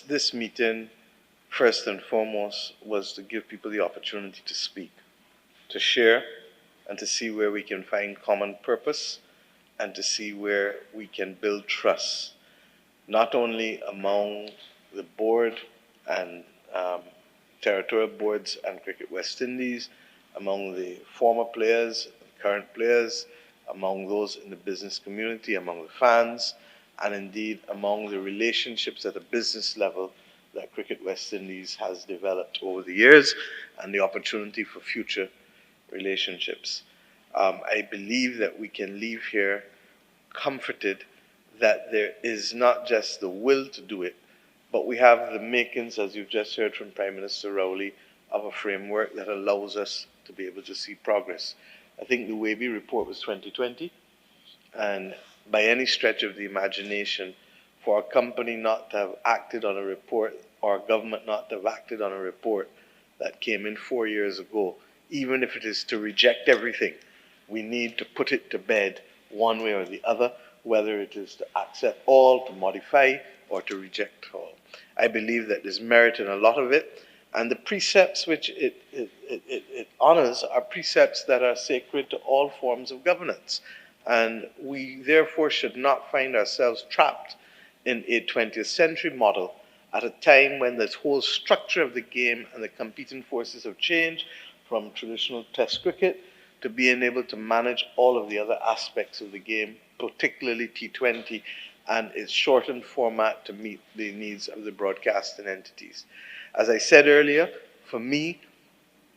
this meeting, first and foremost, was to give people the opportunity to speak, to share, and to see where we can find common purpose, and to see where we can build trust, not only among the board and territorial boards and Cricket West Indies, among the former players, current players, among those in the business community, among the fans, and indeed among the relationships at a business level that Cricket West Indies has developed over the years, and the opportunity for future relationships. I believe that we can leave here comforted that there is not just the will to do it, but we have the makings, as you've just heard from Prime Minister Rowley, of a framework that allows us to be able to see progress. I think the Wehby Report was 2020, and by any stretch of the imagination, for a company not to have acted on a report, or a government not to have acted on a report that came in 4 years ago, even if it is to reject everything, we need to put it to bed one way or the other, whether it is to accept all, to modify, or to reject all. I believe that there's merit in a lot of it, and the precepts which it honors are precepts that are sacred to all forms of governance. And we therefore should not find ourselves trapped in a 20th century model at a time when the whole structure of the game and the competing forces have changed from traditional test cricket to being able to manage all of the other aspects of the game, particularly T20 and its shortened format to meet the needs of the broadcasting entities. As I said earlier, for me,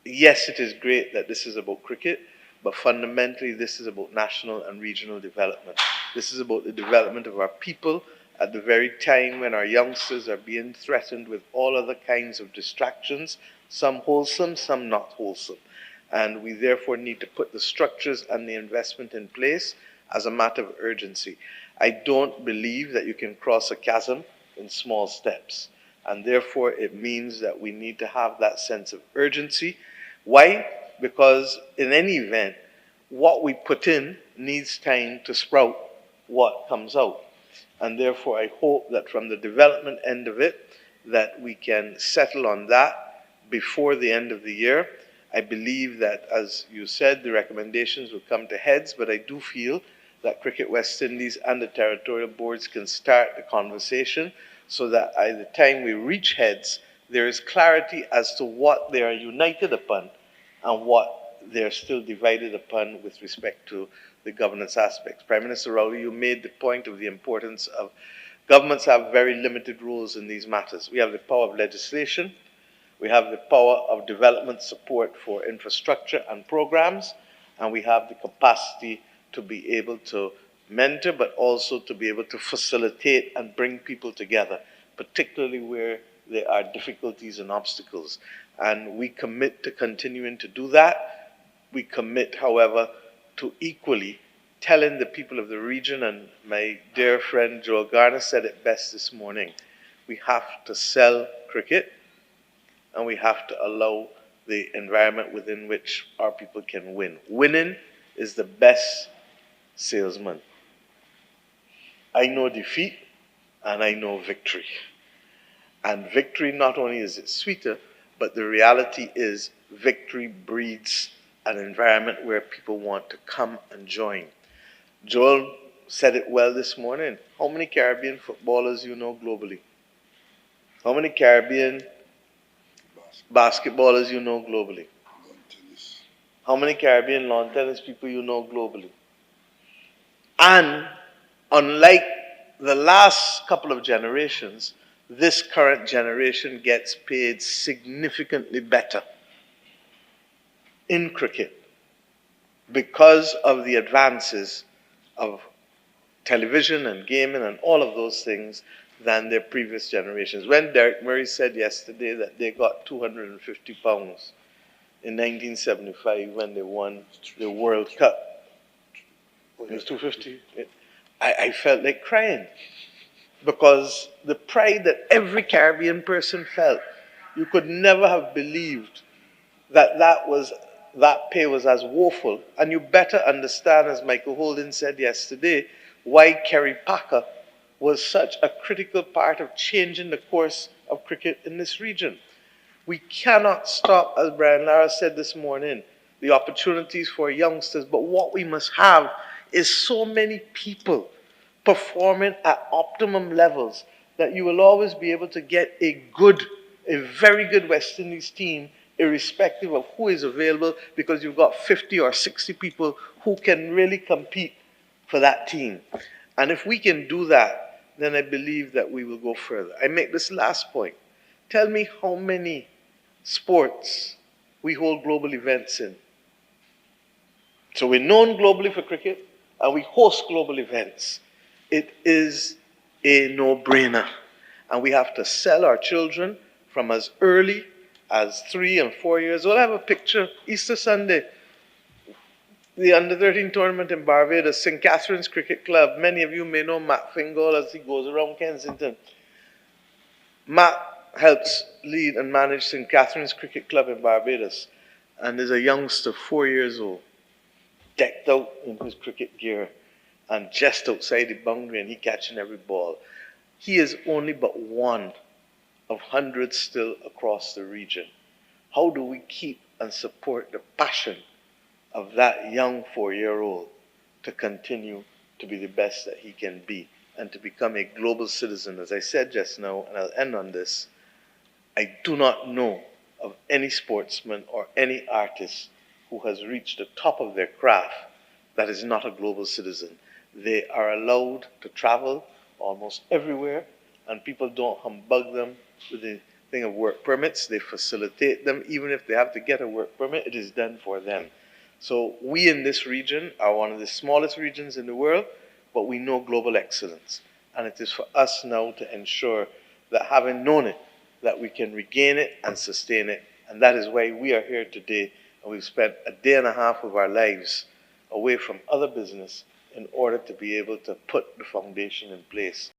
yes, it is great that this is about cricket, but fundamentally this is about national and regional development. This is about the development of our people at the very time when our youngsters are being threatened with all other kinds of distractions, some wholesome, some not wholesome. And we therefore need to put the structures and the investment in place as a matter of urgency. I don't believe that you can cross a chasm in small steps. And therefore, it means that we need to have that sense of urgency. Why? Because in any event, what we put in needs time to sprout what comes out. And therefore, I hope that from the development end of it, that we can settle on that before the end of the year. I believe that, as you said, the recommendations will come to heads, but I do feel that Cricket West Indies and the territorial boards can start the conversation so that by the time we reach heads, there is clarity as to what they are united upon and what they're still divided upon with respect to the governance aspects. Prime Minister Rowley, you made the point of the importance of governments have very limited roles in these matters. We have the power of legislation, we have the power of development support for infrastructure and programs, and we have the capacity to be able to mentor, but also to be able to facilitate and bring people together, particularly where there are difficulties and obstacles. And we commit to continuing to do that. We commit, however, to equally telling the people of the region, and my dear friend Joel Garner said it best this morning, we have to sell cricket, and we have to allow the environment within which our people can win. Winning is the best salesman. I know defeat and I know victory. And victory, not only is it sweeter, but the reality is victory breeds an environment where people want to come and join. Joel said it well this morning. How many Caribbean footballers you know globally? How many Caribbean basketballers you know globally? How many Caribbean lawn tennis people you know globally? And unlike the last couple of generations, this current generation gets paid significantly better in cricket because of the advances of television and gaming and all of those things than their previous generations. When Derek Murray said yesterday that they got £250 in 1975 when they won the World Cup, it was 250. I felt like crying because the pride that every Caribbean person felt, you could never have believed that that pay was as woeful. And you better understand, as Michael Holden said yesterday, why Kerry Packer was such a critical part of changing the course of cricket in this region. We cannot stop, as Brian Lara said this morning, the opportunities for youngsters, but what we must have is so many people performing at optimum levels that you will always be able to get a very good West Indies team, irrespective of who is available, because you've got 50 or 60 people who can really compete for that team. And if we can do that, then I believe that we will go further. I make this last point. Tell me how many sports we hold global events in. So we're known globally for cricket, and we host global events. It is a no-brainer. And we have to sell our children from as early as 3 and 4 years old. I have a picture, Easter Sunday, the under-13 tournament in Barbados, St. Catherine's Cricket Club. Many of you may know Matt Fingal as he goes around Kensington. Matt helps lead and manage St. Catherine's Cricket Club in Barbados. And there's a youngster, 4 years old, decked out in his cricket gear and just outside the boundary, and he catching every ball. He is only but one of hundreds still across the region. How do we keep and support the passion of that young 4-year-old to continue to be the best that he can be and to become a global citizen? As I said just now, and I'll end on this, I do not know of any sportsman or any artist who has reached the top of their craft that is not a global citizen. They are allowed to travel almost everywhere, and people don't humbug them with the thing of work permits. They facilitate them. Even if they have to get a work permit, it is done for them. So we in this region are one of the smallest regions in the world, but we know global excellence. And it is for us now to ensure that, having known it, that we can regain it and sustain it. And that is why we are here today, and we've spent a day and a half of our lives away from other business in order to be able to put the foundation in place